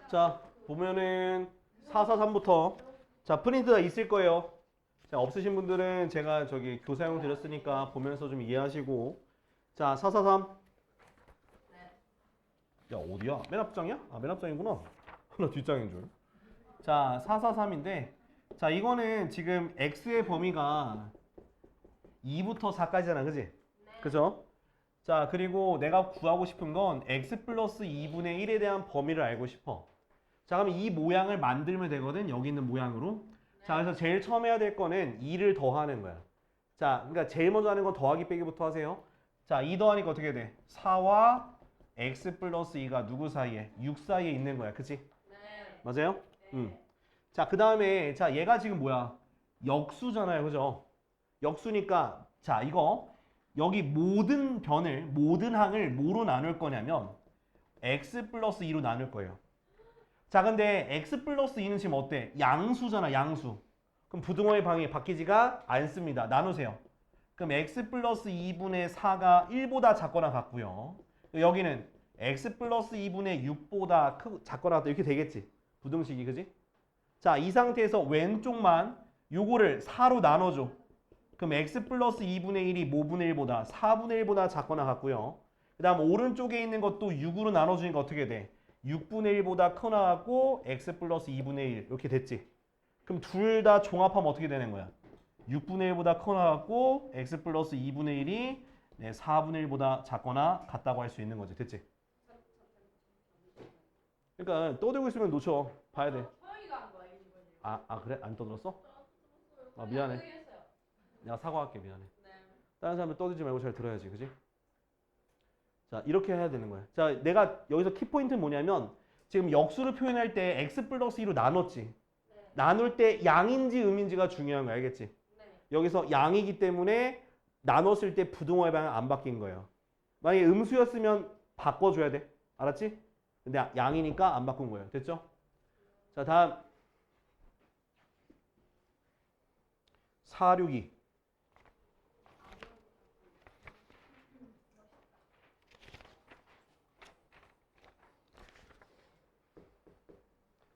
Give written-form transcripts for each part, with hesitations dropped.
자, 보면은 443부터 자, 프린트가 있을 거예요. 자, 없으신 분들은 제가 저기 교사용 드렸으니까 보면서 좀 이해하시고. 자, 443. 야, 어디야? 맨 앞장이야? 아, 맨 앞장이구나. 나 뒷장인 줄. 자, 443인데 자, 이거는 지금 x의 범위가 2부터 4까지잖아. 그지? 그죠? 자, 그리고 내가 구하고 싶은 건 x 플러스 2분의 1에 대한 범위를 알고 싶어. 자, 그럼 이 모양을 만들면 되거든. 여기 있는 모양으로. 자, 그래서 제일 처음 해야 될 거는 2를 더하는 거야. 자, 그러니까 제일 먼저 하는 건 더하기 빼기부터 하세요. 자, 2 더하니까 어떻게 돼? 4와 x 플러스 2가 누구 사이에? 6 사이에 있는 거야. 그치? 맞아요? 자, 그 다음에 자, 얘가 지금 뭐야? 역수잖아요. 그죠? 역수니까 자, 이거 여기 모든 변을, 모든 항을 뭐로 나눌 거냐면 x 플러스 2로 나눌 거예요. 자, 근데 x 플러스 2는 지금 어때? 양수잖아, 양수. 그럼 부등호의 방이 바뀌지가 않습니다. 나누세요. 그럼 x 플러스 2분의 4가 1보다 작거나 같고요. 여기는 x 플러스 2분의 6보다 작거나 같다. 이렇게 되겠지. 부등식이, 그지? 자, 이 상태에서 왼쪽만 요거를 4로 나눠줘. 그럼 x 플러스 2분의 1이 뭐분의 1보다? 4분의 1보다 작거나 같고요. 그 다음 오른쪽에 있는 것도 6으로 나눠주니까 어떻게 돼? 6분의 1보다 크거나 같고 x 플러스 2분의 1 이렇게 됐지. 그럼 둘 다 종합하면 어떻게 되는 거야? 6분의 1보다 크거나 같고 x 플러스 2분의 1이 4분의 1보다 작거나 같다고 할 수 있는 거지. 됐지? 그러니까 떠들고 있으면 놓쳐. 봐야 돼. 그래? 안 떠들었어? 아, 미안해. 내가 사과할게. 미안해. 다른 사람은 떠들지 말고 잘 들어야지. 그지? 자, 이렇게 해야 되는 거야. 자, 내가 여기서 키포인트는 뭐냐면 지금 역수를 표현할 때 x 플러스 2로 나눴지. 나눌 때 양인지 음인지가 중요한 거야. 알겠지? 여기서 양이기 때문에 나눴을 때 부등호의 방향 안 바뀐 거예요. 만약에 음수였으면 바꿔줘야 돼. 알았지? 근데 양이니까 안 바꾼 거예요. 됐죠? 자, 다음 462.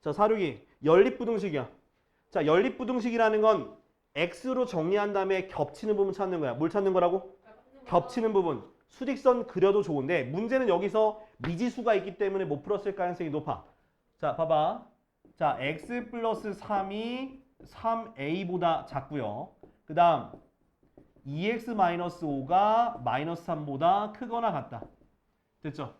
자, 462. 연립부등식이야. 자, 연립부등식이라는 건 x로 정리한 다음에 겹치는 부분 찾는 거야. 뭘 찾는 거라고? 겹치는 부분. 수직선 그려도 좋은데 문제는 여기서 미지수가 있기 때문에 못 풀었을 가능성이 높아. 자, 봐봐. 자, x 플러스 3이 3a보다 작고요. 그 다음 2x 마이너스 5가 마이너스 3보다 크거나 같다. 됐죠?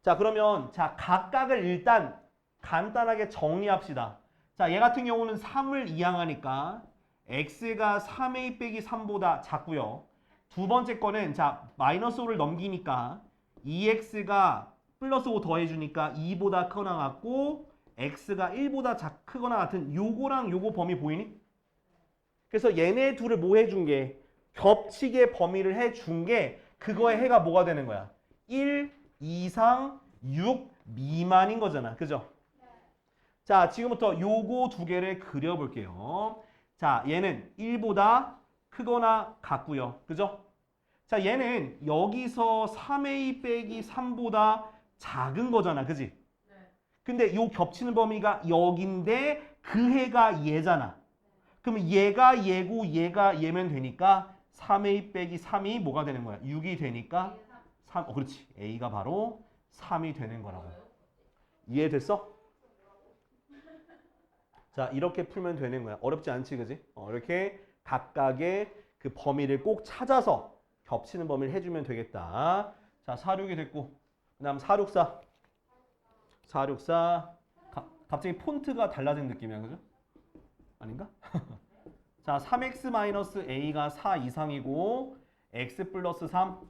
자, 그러면 자, 각각을 일단 간단하게 정리합시다. 자, 얘 같은 경우는 3을 이항하니까 x가 3a 빼기 3보다 작고요. 두 번째 거는 자, 마이너스 5를 넘기니까 2x가 플러스 5 더해주니까 2보다 크거나 같고 x가 1보다 크거나 같은 요거랑 요거 범위 보이니? 그래서 얘네 둘을 뭐 해준 게 겹치게 범위를 해준 게 그거의 해가 뭐가 되는 거야? 1 이상 6 미만인 거잖아. 그죠? 자, 지금부터 요거 두 개를 그려볼게요. 자, 얘는 1보다 크거나 같고요. 그죠? 자, 얘는 여기서 3a 빼기 3보다 작은 거잖아. 그지? 근데 요 겹치는 범위가 여긴데 그 해가 얘잖아. 그럼 얘가 얘고 얘가 얘면 되니까 3a 빼기 3이 뭐가 되는 거야? 6이 되니까 3, 그렇지. a가 바로 3이 되는 거라고. 이해됐어? 자, 이렇게 풀면 되는 거야. 어렵지 않지, 그지? 이렇게 각각의 그 범위를 꼭 찾아서 겹치는 범위를 해주면 되겠다. 자, 466이 됐고, 그 다음 464. 464. 갑자기 폰트가 달라진 느낌이야, 그죠? 아닌가? 자, 3x-a가 4 이상이고, x 플러스 3,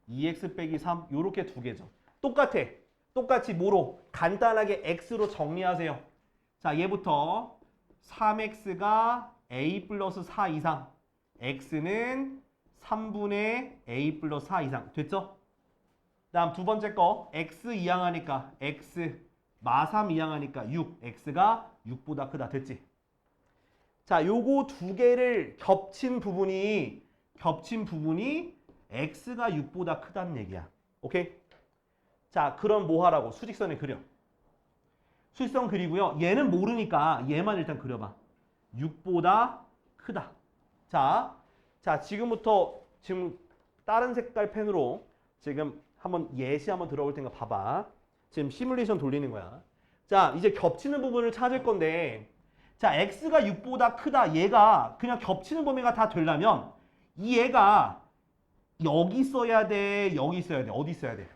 2x 빼기 3, 요렇게 두 개죠. 똑같아. 똑같이 뭐로? 간단하게 x로 정리하세요. 자, 얘부터 3x가 a 플러스 4 이상, x는 3분의 a 플러스 4 이상. 됐죠? 다음 두 번째 거 x 이항하니까 x 마3 이항하니까 6, x가 6보다 크다. 됐지? 자, 요거 두 개를 겹친 부분이 x가 6보다 크다는 얘기야. 오케이? 자, 그럼 뭐 하라고? 수직선을 그려. 수직선 그리고요. 얘는 모르니까 얘만 일단 그려봐. 6보다 크다. 자, 지금부터 지금 다른 색깔 펜으로 지금 한번 예시 한번 들어볼 테니까 봐봐. 지금 시뮬레이션 돌리는 거야. 자, 이제 겹치는 부분을 찾을 건데 자, x가 6보다 크다. 얘가 그냥 겹치는 범위가 다 되려면 이 얘가 여기 있어야 돼? 여기 있어야 돼? 어디 있어야 돼?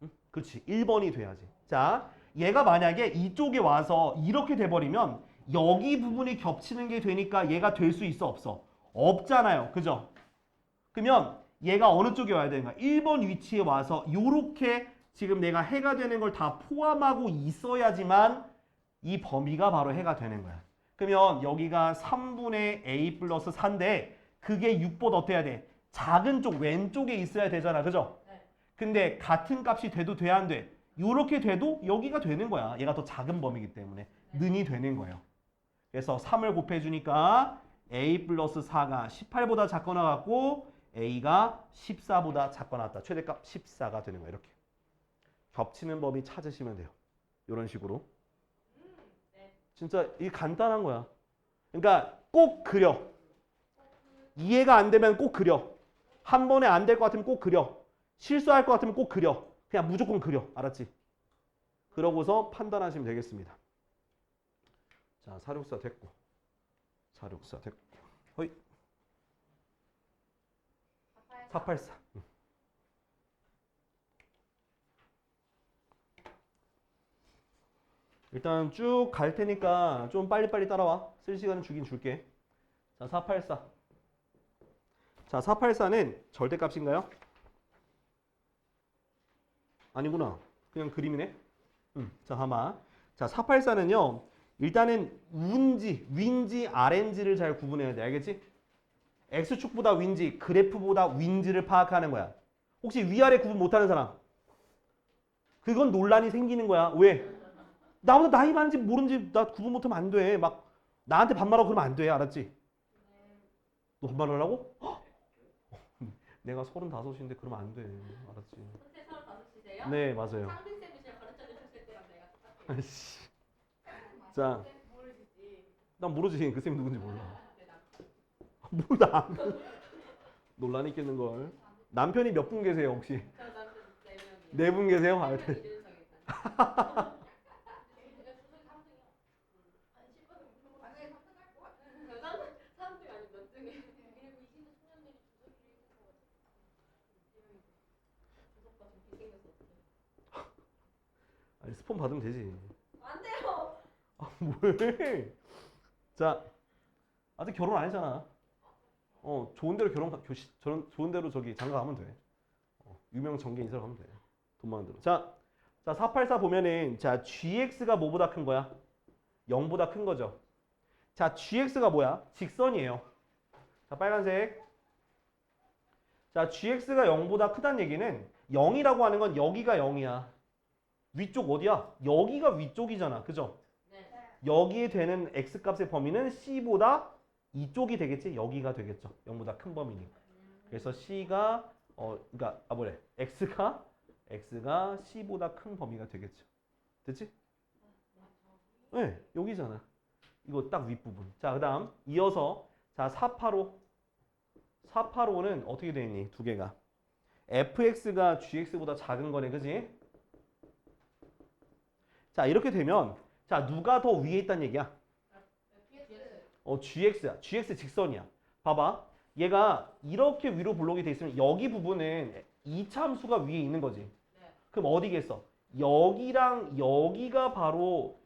응? 그렇지. 1번이 돼야지. 자, 얘가 만약에 이쪽에 와서 이렇게 돼버리면 여기 부분이 겹치는 게 되니까 얘가 될 수 있어? 없어? 없잖아요. 그죠? 그러면 얘가 어느 쪽에 와야 되는가? 1번 위치에 와서 이렇게 지금 내가 해가 되는 걸 다 포함하고 있어야지만 이 범위가 바로 해가 되는 거야. 그러면 여기가 3분의 a 플러스 4인데 그게 6보다 어때야 돼? 작은 쪽 왼쪽에 있어야 되잖아. 그죠? 네. 근데 같은 값이 돼도 돼 안 돼? 이렇게 돼도 여기가 되는 거야. 얘가 더 작은 범위이기 때문에. 네. 는이 되는 거예요. 그래서 3을 곱해주니까 a 플러스 4가 18보다 작거나 같고 a가 14보다 작거나 같다. 최대값 14가 되는 거예요. 이렇게. 겹치는 범위 찾으시면 돼요. 이런 식으로. 네. 진짜 이게 간단한 거야. 그러니까 꼭 그려. 이해가 안 되면 꼭 그려. 한 번에 안 될 것 같으면 꼭 그려. 실수할 것 같으면 꼭 그려. 그냥 무조건 그려. 알았지? 그러고서 판단하시면 되겠습니다. 자, 464 됐고. 464 됐고. 허이. 484. 일단 쭉 갈 테니까 좀 빨리빨리 따라와. 쓸 시간은 주긴 줄게. 자, 484. 자, 484는 절대값인가요? 아니구나. 그냥 그림이네. 자, 봐봐. 자, 484는요. 일단은 윈지, RNG를 잘 구분해야 돼. 알겠지? X축보다 윈지, 그래프보다 윈지를 파악하는 거야. 혹시 위아래 구분 못하는 사람? 그건 논란이 생기는 거야. 왜? 나보다 나이 많은지 모르는지 나 구분 못하면 안 돼. 막 나한테 반말하고 그러면 안 돼. 알았지? 너 반말하려고? 내가 35인데 그러면 안 돼. 알았지? 선생 35이세요? 네, 맞아요. 상빈쌤이 제가 가르쳐주셨을 때랑 내가 똑같아요. 아이씨. 자, 난 모르지. 그 쌤이 누군지 몰라. 몰라. 논란이 있겠는 걸. 남편이 몇 분 계세요 혹시? 저 남편 4명이요. 4분 계세요? 아, 이준석이다. 아니, 스폰 받으면 되지. 안 돼요. 아, 뭘? 자, 아직 결혼 안 했잖아. 좋은 대로 좋은 대로 저기 장가 가면 돼. 유명 정계 인사 가면 돼. 돈 많은 대로. 자, 484 보면은 자, GX가 뭐보다 큰 거야? 0보다 큰 거죠. 자, GX가 뭐야? 직선이에요. 자, 빨간색. 자, GX가 0보다 크다는 얘기는 0이라고 하는 건 여기가 0이야. 위쪽 어디야? 여기가 위쪽이잖아. 그죠? 네. 여기에 되는 X값의 범위는 C보다 이쪽이 되겠지? 여기가 되겠죠. 0보다 큰 범위니까. 그래서 C가 그러니까 X가 C보다 큰 범위가 되겠죠. 됐지? 네, 여기잖아. 이거 딱 윗부분. 자, 그다음 이어서 자, 485는 어떻게 되어 있니? 두 개가. fx가 gx보다 작은 거네. 그지? 자, 이렇게 되면 자, 누가 더 위에 있다는 얘기야? gx야. gx 직선이야. 봐봐. 얘가 이렇게 위로 블록이 돼 있으면 여기 부분은 이차함수가 위에 있는 거지. 그럼 어디겠어? 여기랑 여기가 바로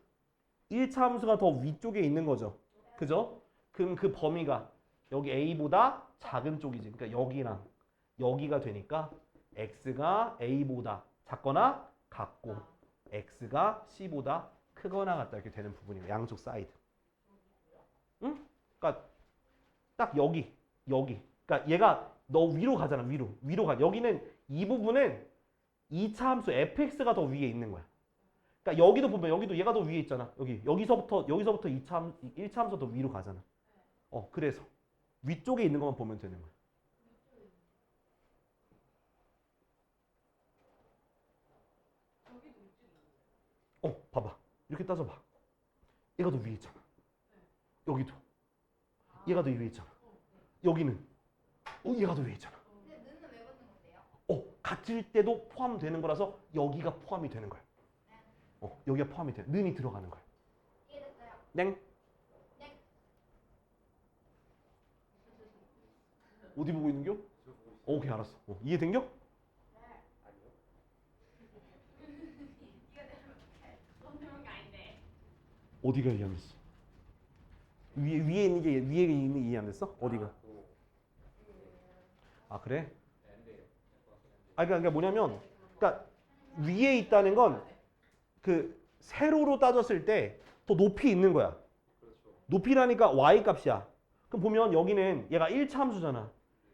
1차함수가 더 위쪽에 있는 거죠. 그죠? 그럼 그 범위가 여기 a보다 작은 쪽이지. 그러니까 여기랑 여기가 되니까 x가 a보다 작거나 같고 x가 c보다 크거나 같다 이렇게 되는 부분이에요. 양쪽 사이드. 응? 그러니까 딱 여기. 그러니까 얘가 너 위로 가잖아. 위로 가. 여기는 이 부분은 2차 함수 fx가 더 위에 있는 거야. 그러니까 여기도 보면 여기도 얘가 더 위에 있잖아. 여기서부터 1차 함수 더 위로 가잖아. 그래서 위쪽에 있는 것만 보면 되는 거야. 봐봐. 이렇게 따져봐. 얘가 더 위에 있잖아. 여기도. 얘가 더 위에 있잖아. 여기는. 얘가 더 위에 있잖아. 근데 는은 왜 붙는 건데요? 같을 때도 포함되는 거라서 여기가 포함이 되는 거야. 여기가 포함이 돼. 는이 들어가는 거야. 이해됐어요? 땡. 네. 어디 보고 있는겨? 오케이, 알았어. 이해된겨? 이거 내가 넣는 게 아닌데. 어디가 이해 안 됐어? 위에 있는 게 이해 안 됐어? 어디가? 아, 그래? 그러니까 뭐냐면, 그러니까 위에 있다는 건 그 세로로 따졌을 때 더 높이 있는 거야. 높이라니까 y 값이야. 그럼 보면 여기는 얘가 1차 함수잖아.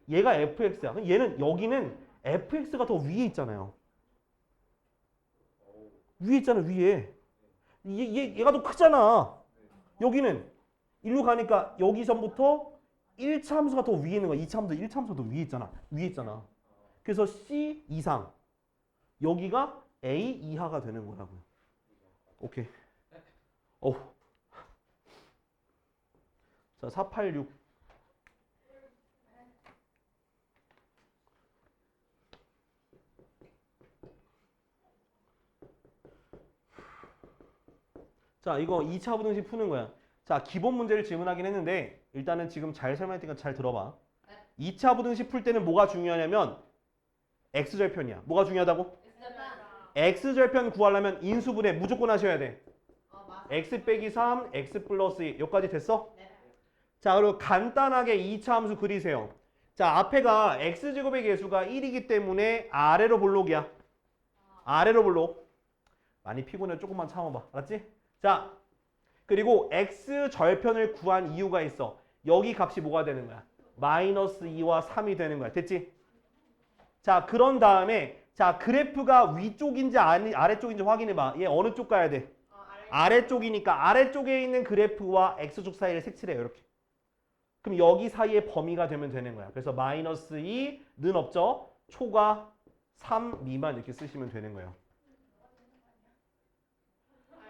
얘가 fx야. 그럼 얘는 여기는 fx가 더 위에 있잖아요. 위에 있잖아, 위에. 얘가 더 크잖아. 여기는 일로 가니까 여기서부터 1차 함수가 더 위에 있는 거야. 2차 함수, 1차 함수가 더 위에 있잖아. 위에 있잖아. 그래서 C 이상. 여기가 A 이하가 되는 거라고요. 오케이. 자, 486. 자, 이거 2차 부등식 푸는 거야. 자, 기본 문제를 질문하긴 했는데 일단은 지금 잘 설명했으니까 잘 들어봐. 2차 부등식 풀 때는 뭐가 중요하냐면 x절편이야. 뭐가 중요하다고? x절편 구하려면 인수분해 무조건 하셔야 돼. x 빼기 3, x 플러스 2. 여기까지 됐어? 자, 그리고 간단하게 2차 함수 그리세요. 자, 앞에가 x제곱의 개수가 1이기 때문에 아래로 볼록이야. 아래로 볼록. 많이 피곤해. 조금만 참아봐. 알았지? 자, 그리고 x절편을 구한 이유가 있어. 여기 값이 뭐가 되는 거야? 마이너스 2와 3이 되는 거야. 됐지? 자, 그런 다음에 자, 그래프가 위쪽인지 아래쪽인지 확인해봐. 얘 어느 쪽 가야 돼? 아래쪽이니까 아래쪽에 있는 그래프와 x축 사이를 색칠해요. 이렇게. 그럼 여기 사이에 범위가 되면 되는 거야. 그래서 마이너스 2는 없죠? 초과 3 미만 이렇게 쓰시면 되는 거예요.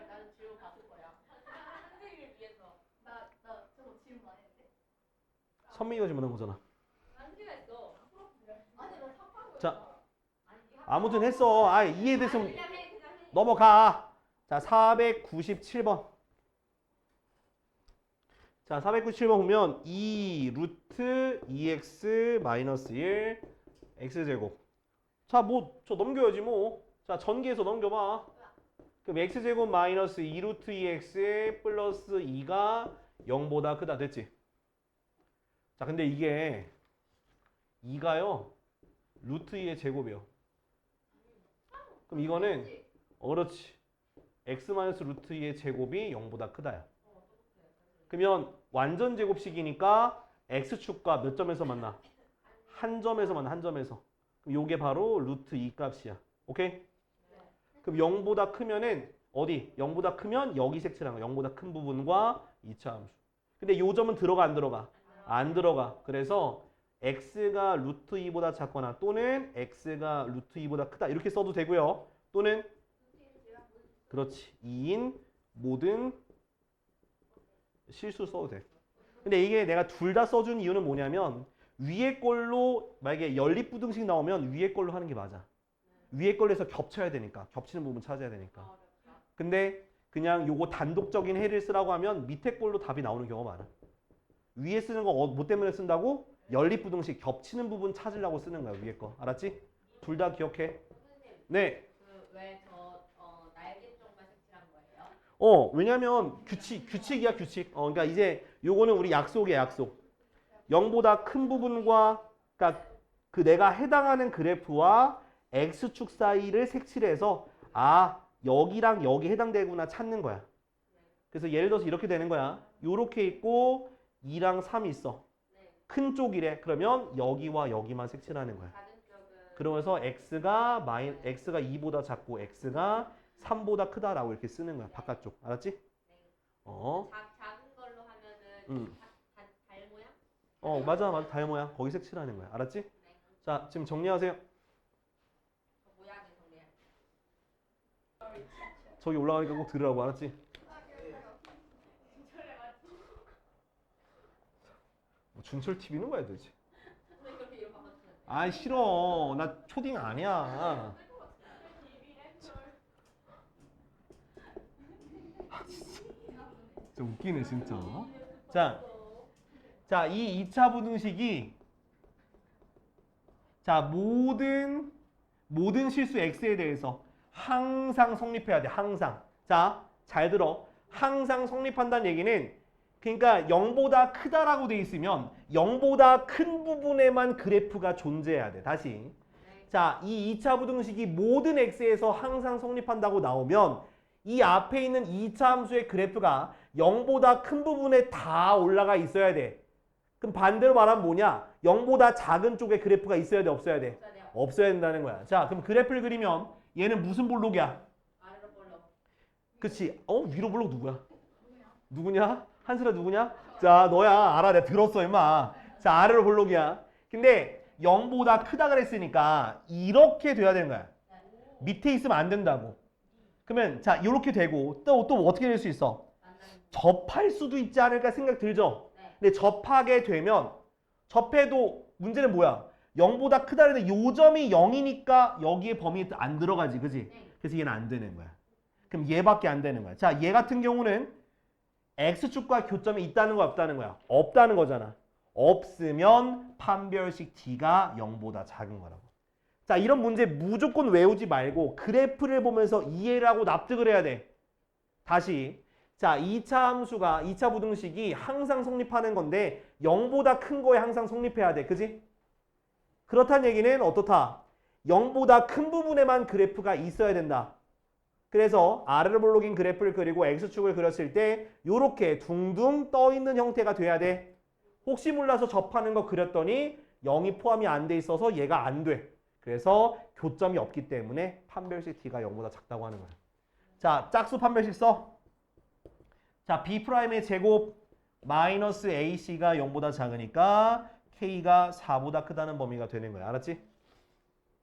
나는 지금 바꿀 거야. 선생님을 위해서. 나 저거 질문 안 했는데. 선민이가 질문한 거잖아. 안지가 했어. 아니 너 삽한 거. 자, 아무튼 했어. 이해됐으면 그냥 해. 넘어가. 자, 497번. 자, 497번 보면 2 루트 2x 마이너스 1 x제곱. 자, 뭐 저 넘겨야지 뭐. 자, 전개해서 넘겨봐. 그럼 x제곱 마이너스 2 루트 2x 플러스 2가 0보다 크다. 됐지? 자, 근데 이게 2가요. 루트 2의 제곱이요. 그럼 이거는 그렇지. x 마이너스 루트 2의 제곱이 0보다 크다야. 그러면 완전 제곱식이니까 x축과 몇 점에서 만나? 한 점에서 만나. 한 점에서. 그럼 요게 바로 루트 2 값이야. 오케이? 그럼 0보다 크면은 어디? 0보다 크면 여기 색칠한 거. 0보다 큰 부분과 2차 함수. 근데 요 점은 들어가 안 들어가? 안 들어가. 그래서 x가 루트 2보다 작거나 또는 x가 루트 2보다 크다. 이렇게 써도 되고요. 또는 그렇지. 2인 모든 실수 써도 돼. 근데 이게 내가 둘 다 써준 이유는 뭐냐면 위에 걸로 만약에 연립부등식 나오면 위에 걸로 하는 게 맞아. 위에 걸로 해서 겹쳐야 되니까. 겹치는 부분 찾아야 되니까. 근데 그냥 요거 단독적인 해를 쓰라고 하면 밑에 걸로 답이 나오는 경우가 많아. 위에 쓰는 거 뭐 때문에 쓴다고? 연립부등식 겹치는 부분 찾으려고 쓰는 거야. 위에 거. 알았지? 둘 다 기억해. 선생님, 네. 왜저 날개 쪽만 색칠한 거예요? 왜냐면 규칙이야, 규칙. 그러니까 이제 요거는 우리 약속이야, 약속. 0보다 큰 부분과 그러니까 그 내가 해당하는 그래프와 x축 사이를 색칠해서 여기랑 여기 해당되구나 찾는 거야. 그래서 예를 들어서 이렇게 되는 거야. 요렇게 있고 2랑 3이 있어. 큰 쪽이래. 그러면 여기와 여기만 색칠하는 거야. 작은 쪽은 그러면서 x가 2보다 작고 x가 3보다 크다라고 이렇게 쓰는 거야. 바깥쪽. 알았지? 작은 걸로 하면은 달 모양? 맞아. 달 모양. 거기 색칠하는 거야. 알았지? 자, 지금 정리하세요. 모양을 정리해. 저기 올라가니까 꼭 들으라고 알았지? 뭐 준철 TV는 뭐야 도대체? 그렇게 이름 바꿔주면 돼. 아 싫어. 나 초딩 아니야. 진짜 웃기네 진짜. 자, 이 2차 부등식이 자 모든 실수 x에 대해서 항상 성립해야 돼. 항상. 자, 잘 들어. 항상 성립한다는 얘기는 그러니까 0보다 크다라고 돼 있으면 0보다 큰 부분에만 그래프가 존재해야 돼. 다시. 자, 이 2차 부등식이 모든 x에서 항상 성립한다고 나오면 이 앞에 있는 2차 함수의 그래프가 0보다 큰 부분에 다 올라가 있어야 돼. 그럼 반대로 말하면 뭐냐? 0보다 작은 쪽에 그래프가 있어야 돼, 없어야 돼? 없어야 돼요. 없어야 된다는 거야. 자, 그럼 그래프를 그리면 얘는 무슨 볼록이야? 아래로 볼록. 그치? 위로 볼록 누구야? 누구냐? 한슬아 누구냐? 자, 너야. 알아. 내가 들었어, 임마. 자, 아래로 볼록이야. 근데 0보다 크다 그랬으니까 이렇게 돼야 되는 거야. 밑에 있으면 안 된다고. 그러면 자, 이렇게 되고 또 어떻게 될 수 있어? 접할 수도 있지 않을까 생각 들죠? 근데 접하게 되면 접해도 문제는 뭐야? 0보다 크다는데 요 점이 0이니까 여기에 범위에 안 들어가지. 그지? 그래서 얘는 안 되는 거야. 그럼 얘밖에 안 되는 거야. 자, 얘 같은 경우는 x축과 교점이 있다는 거야, 없다는 거야? 없다는 거잖아. 없으면 판별식 t가 0보다 작은 거라고. 자, 이런 문제 무조건 외우지 말고 그래프를 보면서 이해를 하고 납득을 해야 돼. 다시. 자, 2차 함수가 2차 부등식이 항상 성립하는 건데 0보다 큰 거에 항상 성립해야 돼. 그지? 그렇다는 얘기는 어떻다? 0보다 큰 부분에만 그래프가 있어야 된다. 그래서 아래로 볼록인 그래프를 그리고 x축을 그렸을 때 이렇게 둥둥 떠 있는 형태가 돼야 돼. 혹시 몰라서 접하는 거 그렸더니 0이 포함이 안 돼 있어서 얘가 안 돼. 그래서 교점이 없기 때문에 판별식 t가 0보다 작다고 하는 거야. 자, 짝수 판별식 써. 자, b'의 제곱 마이너스 ac가 0보다 작으니까 k가 4보다 크다는 범위가 되는 거야. 알았지?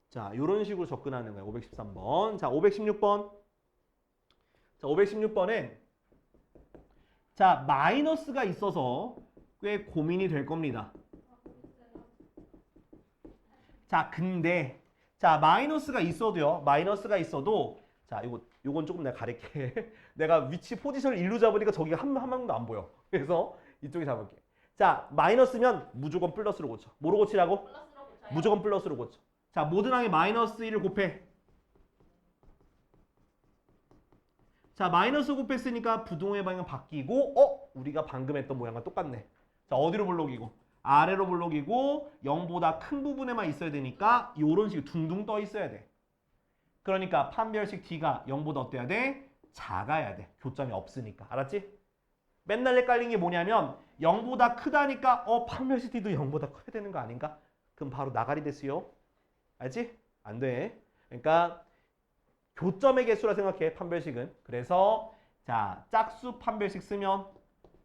자, 이런 식으로 접근하는 거야. 513번. 자, 516번. 자, 516번엔 자, 마이너스가 있어서 꽤 고민이 될 겁니다. 자, 근데 자, 마이너스가 있어도요. 마이너스가 있어도 자, 요건 조금 내가 가릴게. 내가 위치 포지션을 일로 잡으니까 저기가 한 방도 안 보여. 그래서 이쪽에 잡을게. 자, 마이너스면 무조건 플러스로 고쳐. 뭐로 고치라고? 플러스로 고쳐요. 무조건 플러스로 고쳐. 자, 모든 항에 마이너스 1을 곱해. 자, 마이너스 곱했으니까 부동의 방향 바뀌고 우리가 방금 했던 모양과 똑같네. 자, 어디로 볼록이고? 아래로 볼록이고 0보다 큰 부분에만 있어야 되니까 이런 식으로 둥둥 떠 있어야 돼. 그러니까 판별식 t가 0보다 어때야 돼? 작아야 돼. 교점이 없으니까. 알았지? 맨날 헷갈린 게 뭐냐면 0보다 크다니까 판별식 t도 0보다 커야 되는 거 아닌가? 그럼 바로 나가리 됐어요. 알지? 안 돼. 그러니까 교점의 개수라 생각해. 판별식은. 그래서 자, 짝수 판별식 쓰면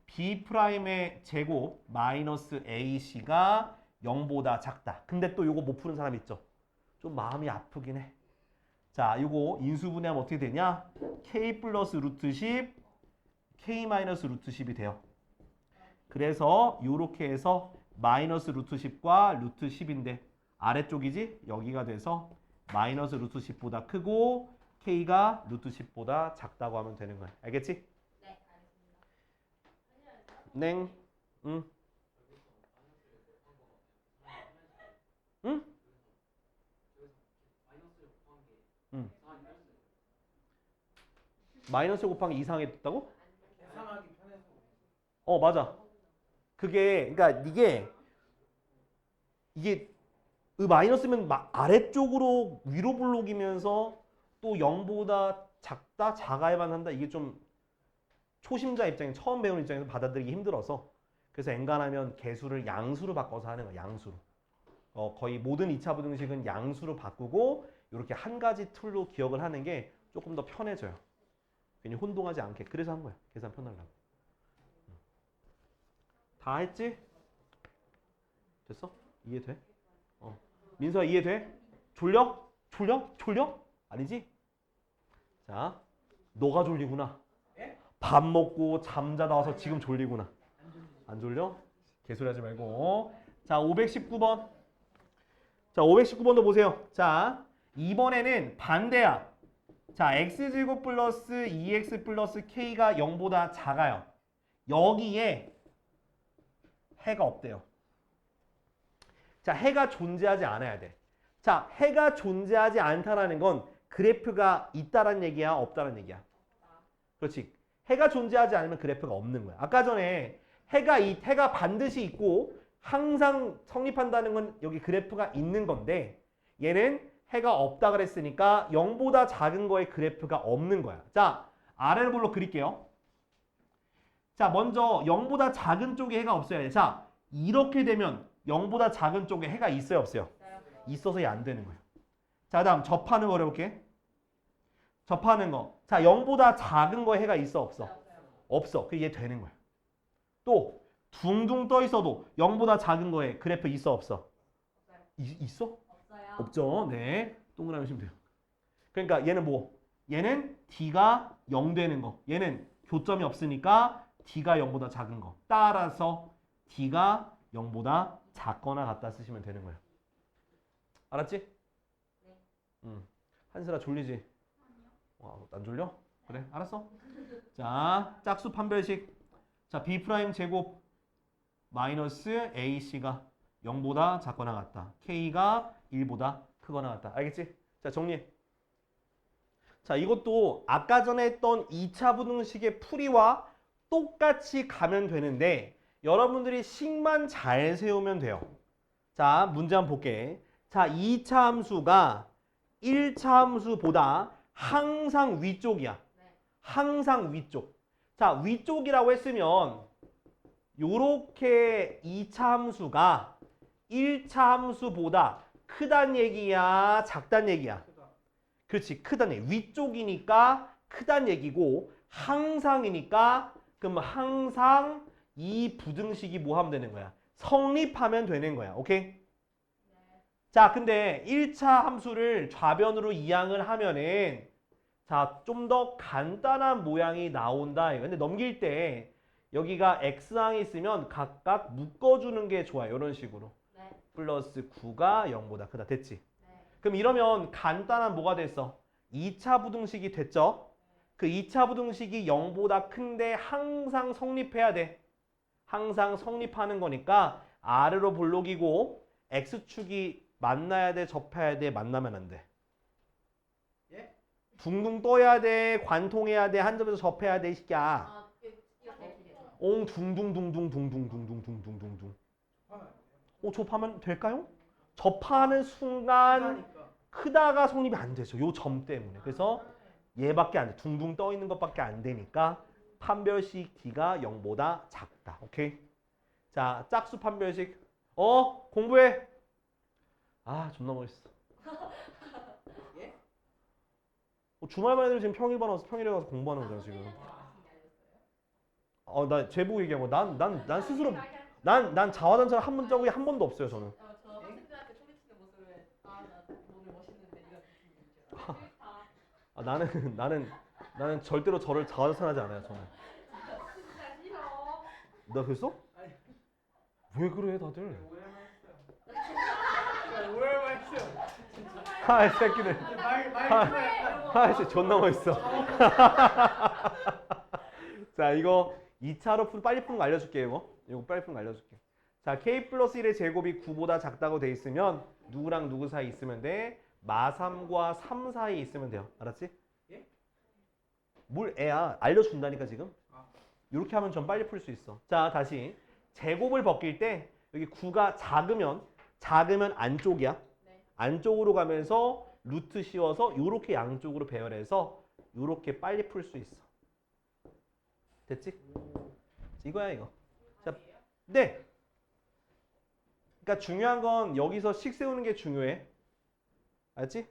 b'의 제곱 마이너스 ac가 0보다 작다. 근데 또 요거 못 푸는 사람 있죠? 좀 마음이 아프긴 해. 자, 요거 인수분해하면 어떻게 되냐? k 플러스 루트 10, k 마이너스 루트 10이 돼요. 그래서 요렇게 해서 마이너스 루트 10과 루트 10인데 아래쪽이지? 여기가 돼서 마이너스 루트 10보다 크고 k가 루트 10보다 작다고 하면 되는 거야. 알겠지? 네, 알겠습니다. 냉. 응. 응? 응. 마이너스 곱한 게 이상했다고? 계산하기 편해서. 맞아. 그게 그러니까 이게 마이너스면 아래쪽으로 위로 볼록이면서 또 0보다 작다, 작아야만 한다. 이게 좀 초심자 입장에 처음 배우는 입장에서 받아들이기 힘들어서 그래서 엔간하면 개수를 양수로 바꿔서 하는 거야. 양수로. 거의 모든 2차 부등식은 양수로 바꾸고 이렇게 한 가지 툴로 기억을 하는 게 조금 더 편해져요. 괜히 혼동하지 않게. 그래서 한 거야. 계산 편하려고. 다 했지? 됐어? 이해돼? 민서야 이해돼? 졸려? 졸려? 졸려? 아니지? 자, 너가 졸리구나. 밥 먹고 잠자다 와서 지금 졸리구나. 안 졸려? 개소리 하지 말고. 자, 519번. 자, 519번도 보세요. 자, 이번에는 반대야. 자, x제곱 플러스 2x 플러스 k가 0보다 작아요. 여기에 해가 없대요. 자, 해가 존재하지 않아야 돼. 자, 해가 존재하지 않다라는 건 그래프가 있다라는 얘기야, 없다라는 얘기야. 그렇지. 해가 존재하지 않으면 그래프가 없는 거야. 아까 전에 해가 반드시 있고 항상 성립한다는 건 여기 그래프가 있는 건데 얘는 해가 없다 그랬으니까 0보다 작은 거에 그래프가 없는 거야. 자, 아래로 볼로 그릴게요. 자, 먼저 0보다 작은 쪽에 해가 없어야 돼. 자, 이렇게 되면 0보다 작은 쪽에 해가 있어요, 없어요? 있어서 안 되는 거예요. 자, 다음 접하는 거 어려볼게. 접하는 거. 자, 0보다 작은 거에 해가 있어, 없어? 없어. 그게 얘 되는 거야. 또 둥둥 떠 있어도 0보다 작은 거에 그래프 있어, 없어? 있어? 없죠. 네. 동그라미 치면 돼요. 그러니까 얘는 뭐? 얘는 D가 0 되는 거. 얘는 교점이 없으니까 D가 0보다 작은 거. 따라서 D가 0보다 작거나 같다 쓰시면 되는 거예요. 알았지? 네. 한슬아 졸리지? 안 졸려? 그래, 알았어. 자, 짝수 판별식. 자, B 프라임 제곱 마이너스 AC가 0보다 작거나 같다. K가 1보다 크거나 같다. 알겠지? 자, 정리해. 자, 이것도 아까 전에 했던 2차 부등식의 풀이와 똑같이 가면 되는데 여러분들이 식만 잘 세우면 돼요. 자, 문제 한번 볼게. 자, 2차 함수가 1차 함수보다 항상 위쪽이야. 항상 위쪽. 자, 위쪽이라고 했으면 요렇게 2차 함수가 1차 함수보다 크단 얘기야, 작단 얘기야? 그렇지, 크단 얘기. 위쪽이니까 크단 얘기고 항상이니까 그럼 항상 이 부등식이 뭐 하면 되는 거야? 성립하면 되는 거야. 오케이? 자, 근데 1차 함수를 좌변으로 이항을 하면은 자, 좀 더 간단한 모양이 나온다. 근데 넘길 때 여기가 x항이 있으면 각각 묶어주는 게 좋아요. 이런 식으로. 네. 플러스 9가 0보다 크다. 됐지? 네. 그럼 이러면 간단한 뭐가 됐어? 2차 부등식이 됐죠? 그 2차 부등식이 0보다 큰데 항상 성립해야 돼. 항상 성립하는 거니까 아래로 볼록이고 x축이 만나야 돼, 접해야 돼, 만나면 안 돼. 예? 둥둥 떠야 돼, 관통해야 돼, 한 점에서 접해야 돼, 이 새끼야. 아, 이거 되게. 옹 둥둥둥둥둥둥둥둥둥둥둥. 접하면 될까요? 접하는 순간 크다가 성립이 안 되죠. 요 점 때문에. 그래서 얘밖에 안 돼. 둥둥 떠 있는 것밖에 안 되니까 판별식 D가 0보다 작다. 오케이? 자, 짝수 판별식. 공부해. 아, 존나 멋있어. 예? 주말만 해도 지금 평일반 와서 평일에 가서 공부하는 거잖아, 지금. 나 제보고 얘기하고 난 스스로 난 자화단체를 한 번 적이 한 번도 없어요, 저는. 저 학생들한테 소리치는 모습을 나 오늘 멋있는데 이런 느낌이 있죠. 나는 절대로 저를 자화자찬하지 않아요, 저는. 진짜 싫어. 나 그랬어? 왜 그래, 다들? 오해만 했어요. 이 새끼들. 이 새끼 존나 멋있어. 자, 이거 2차로 빨리 푸는 거 알려줄게요. 이거 빨리 푸는 거 알려줄게. 자, k 플러스 1의 제곱이 9보다 작다고 돼 있으면 누구랑 누구 사이 있으면 돼? 마3과 3 사이 있으면 돼요. 알았지? 예? 뭘 애야. 알려준다니까 지금. 이렇게 하면 좀 빨리 풀 수 있어. 자, 다시. 제곱을 벗길 때 여기 9가 작으면 안쪽이야. 네. 안쪽으로 가면서 루트 씌워서 이렇게 양쪽으로 배열해서 이렇게 빨리 풀 수 있어. 됐지? 이거야 이거. 자, 네. 그러니까 중요한 건 여기서 식 세우는 게 중요해. 알았지?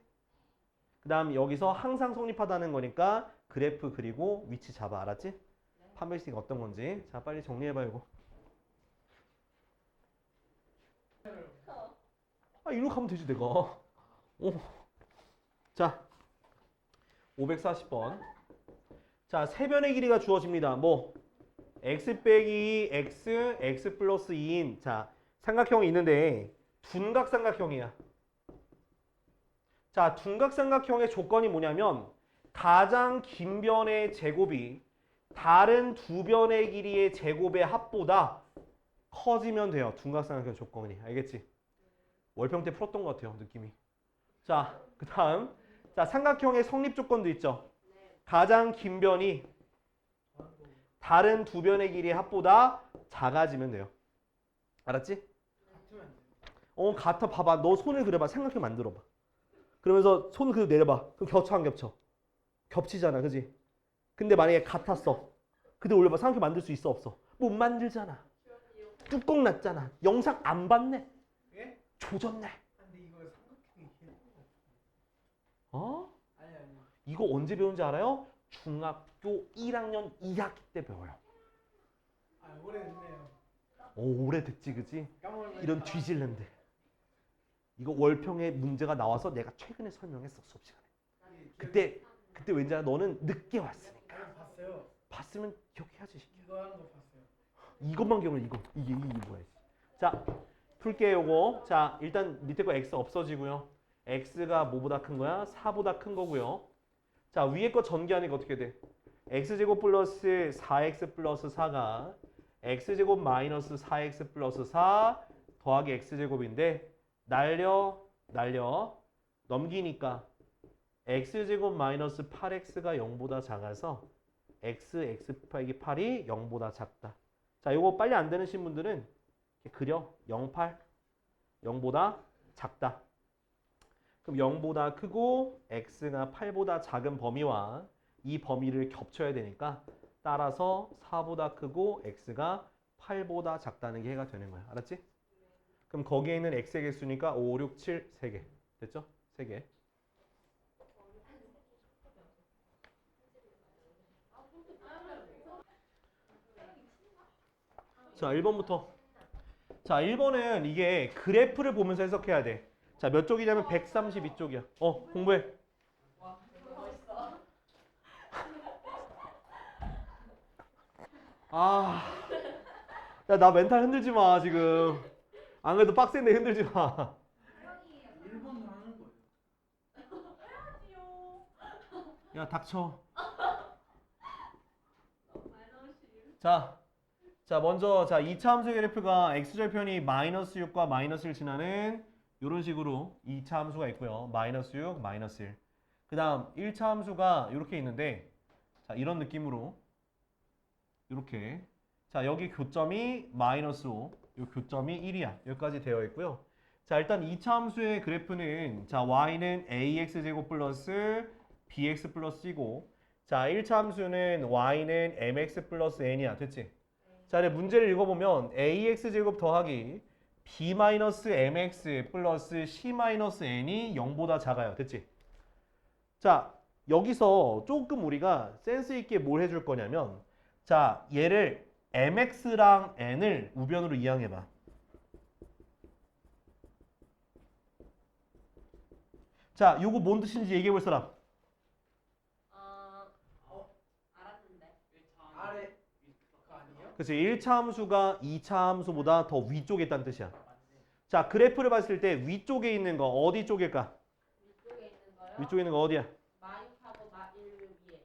그 다음 여기서 항상 성립하다는 거니까 그래프 그리고 위치 잡아. 알았지? 판별식 어떤 건지. 자, 빨리 정리해봐 이거. 이렇게 하면 되지 내가. 자, 540번. 자, 세변의 길이가 주어집니다. 뭐 x 빼기 x 플러스 2인 자 삼각형이 있는데 둔각삼각형이야. 자, 둔각삼각형의 조건이 뭐냐면 가장 긴 변의 제곱이 다른 두 변의 길이의 제곱의 합보다 커지면 돼요. 둔각삼각형 조건이. 알겠지? 월평 때 풀었던 것 같아요. 느낌이. 자, 그 다음 자 삼각형의 성립 조건도 있죠. 가장 긴 변이 다른 두 변의 길이의 합보다 작아지면 돼요. 알았지? 같아. 봐봐. 너 손을 그려봐. 삼각형 만들어봐. 그러면서 손 그대로 내려봐. 그럼 겹쳐 안 겹쳐? 겹치잖아. 그지? 근데 만약에 같았어. 그대로 올려봐. 삼각형 만들 수 있어 없어? 못 만들잖아. 뚜껑 났잖아. 영상 안 봤네? 예? 조졌네. 근데 이거 삼각형이 어? 아니. 이거 언제 배운지 알아요? 중학교 1학년 2학기 때 배워요. 아 오래됐네요. 오, 오래됐지 그지? 까먹었네. 이런 뒤질랜데. 이거 월평에 문제가 나와서 내가 최근에 설명했어 수업 시간에. 그때 왠지 알아? 너는 늦게 왔으니까. 저는 봤어요. 봤으면 기억해야지. 이거 하는 거 봤어요. 이것만 기억을 이게 뭐야? 자, 풀게 요거. 자, 일단 밑에 거 x 없어지고요. x가 뭐보다 큰 거야? 4보다 큰 거고요. 자, 위에 거 전개하니까 어떻게 돼? x제곱 플러스 4x 플러스 4가 x제곱 마이너스 4x 플러스 4 더하기 x제곱인데 날려 넘기니까 x제곱 마이너스 8x가 0보다 작아서 x 빼기 8이 0보다 작다. 자, 요거 빨리 안 되는 분들은 이렇게 그려. 08 0보다 작다. 그럼 0보다 크고 x가 8보다 작은 범위와 이 범위를 겹쳐야 되니까 따라서 4보다 크고 x가 8보다 작다는 게 해가 되는 거야. 알았지? 그럼 거기에 있는 x의 개수니까 5, 6, 7, 3개. 됐죠? 3개. 자, 1번부터. 자, 1번은 이게 그래프를 보면서 해석해야 돼. 자, 몇 쪽이냐면 132쪽이야. 공부해. 야, 나 멘탈 흔들지 마, 지금. 안 그래도 빡센데 흔들지 마. 일본도 하는 거예요. 야, 닥쳐. 먼저, 2차 함수 그래프가 x절편이 마이너스 6과 마이너스 1 지나는 이런 식으로 2차 함수가 있고요. 마이너스 6, 마이너스 1. 그 다음 1차 함수가 이렇게 있는데, 자, 이런 느낌으로. 이렇게. 자, 여기 교점이 마이너스 5, 이 교점이 1이야. 여기까지 되어 있고요. 자, 일단 2차 함수의 그래프는, 자, y는 ax제곱 플러스 bx 플러스 c고, 자, 1차 함수는 y는 mx 플러스 n이야. 됐지? 자, 이제 문제를 읽어보면 ax제곱 더하기 b-mx 플러스 c-n이 0보다 작아요. 됐지? 자, 여기서 조금 우리가 센스 있게 뭘 해줄 거냐면, 자, 얘를 mx랑 n을 우변으로 이항해봐. 자, 요거 뭔 뜻인지 얘기해볼 사람. 알았는데. 아래 그거 아니에요? 그치? 1차 함수가 2차 함수보다 더 위쪽에 있다는 뜻이야. 맞네. 자, 그래프를 봤을 때 위쪽에 있는 거 어디 쪽일까? 위쪽에 있는 거요? 위쪽에 있는 거 어디야? 마육하고 마일 위에.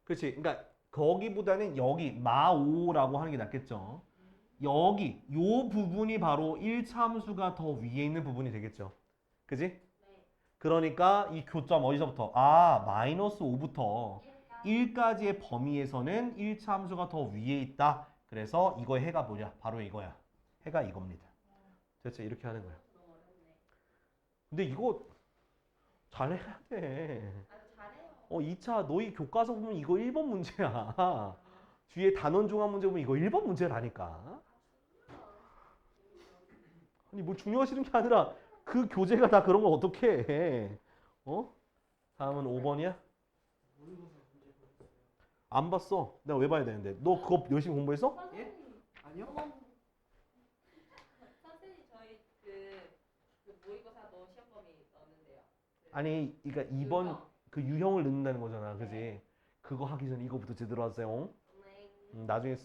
그치? 그러니까 거기보다는 여기 마5라고 하는 게 낫겠죠. 여기 요 부분이 바로 1차 함수가 더 위에 있는 부분이 되겠죠. 그지? 네. 그러니까 이 교점 어디서부터? 마이너스 5부터 1까지의 범위에서는 1차 함수가 더 위에 있다. 그래서 이거의 해가 뭐냐? 바로 이거야. 해가 이겁니다. 됐죠? 이렇게 하는 거야. 너무 어렵네. 근데 이거 잘해야 돼. 잘해요. 2차 너희 교과서 보면 이거 1번 문제야. 뒤에 단원 종합 문제 보면 이거 1번 문제라니까. 아니 뭐 중요하시는 게 아니라 그 교재가 다 그런 걸 어떻게 해. 다음은 5번이야? 안 봤어. 내가 왜 봐야 되는데. 너 그거 열심히 공부했어? 예? 아니요? 선생님 저희 그 모의고사 너 시험 범위 넣었는데요. 아니 그러니까 2번 그 유형을 넣는다는 거잖아. 그지? 그거 하기 전에 이거부터 제대로 하세요. 네. 나중에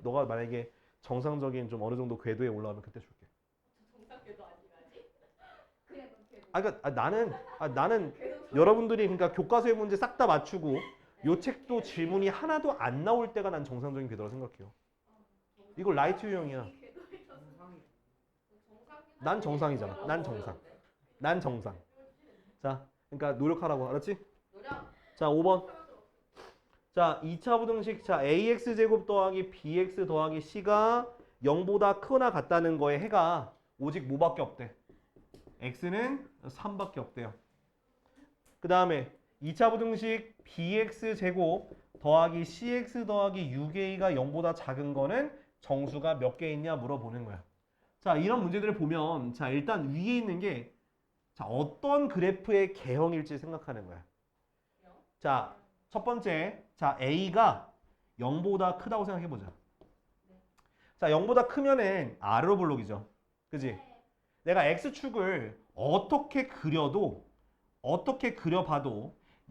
너가 만약에 정상적인 좀 어느 정도 궤도에 올라오면 그때 줄게. 정상궤도 아니라지? 그냥 그렇게. 그러니까 나는 여러분들이 그러니까 교과서의 문제 싹 다 맞추고 요 책도 질문이 하나도 안 나올 때가 난 정상적인 궤도라고 생각해요. 이거 라이트 유형이야. 정상이. 난 정상이잖아. 난 정상. 자, 그러니까 노력하라고. 알았지? 노력. 자, 5번. 자, 2차 부등식. 자, ax제곱 더하기 bx 더하기 c가 0보다 크거나 같다는 거에 해가 오직 뭐밖에 없대? x는 3밖에 없대요. 그 다음에 2차 부등식 bx제곱 더하기 cx 더하기 6a가 0보다 작은 거는 정수가 몇 개 있냐 물어보는 거야. 자, 이런 문제들을 보면 자, 일단 위에 있는 게 자, 어떤 그래프의 개형일지 생각하는 거야. 자, 첫 번째. 자, a가 0보다 크다고 생각해 보자. 자, 0보다 크면은 아래로 볼록이죠. 그지? 내가 x축을 어떻게 그려봐도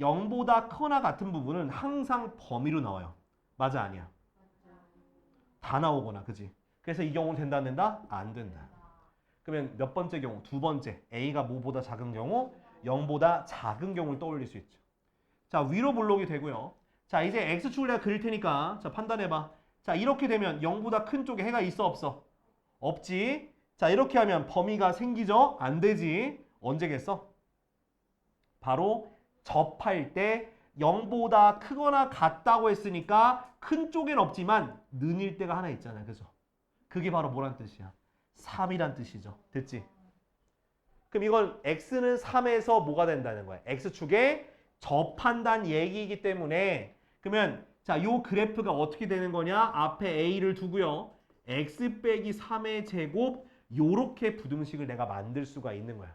0보다 크거나 같은 부분은 항상 범위로 나와요. 맞아, 아니야? 다 나오거나, 그지? 그래서 이 경우는 된다, 안 된다? 안 된다. 그러면 몇 번째 경우? 두 번째. a가 뭐보다 작은 경우? 0보다 작은 경우를 떠올릴 수 있죠. 자, 위로 볼록이 되고요. 자, 이제 x축을 내가 그릴 테니까 자, 판단해봐. 자, 이렇게 되면 0보다 큰 쪽에 해가 있어, 없어? 없지. 자, 이렇게 하면 범위가 생기죠? 안 되지. 언제겠어? 바로 접할 때 0보다 크거나 같다고 했으니까 큰 쪽엔 없지만 는일 때가 하나 있잖아요. 그죠? 그게 바로 뭐란 뜻이야? 3이란 뜻이죠. 됐지? 그럼 이건 x는 3에서 뭐가 된다는 거야? x축에 접한다는 얘기이기 때문에 그러면 자, 요 그래프가 어떻게 되는 거냐? 앞에 a를 두고요. x 빼기 3의 제곱 요렇게 부등식을 내가 만들 수가 있는 거야.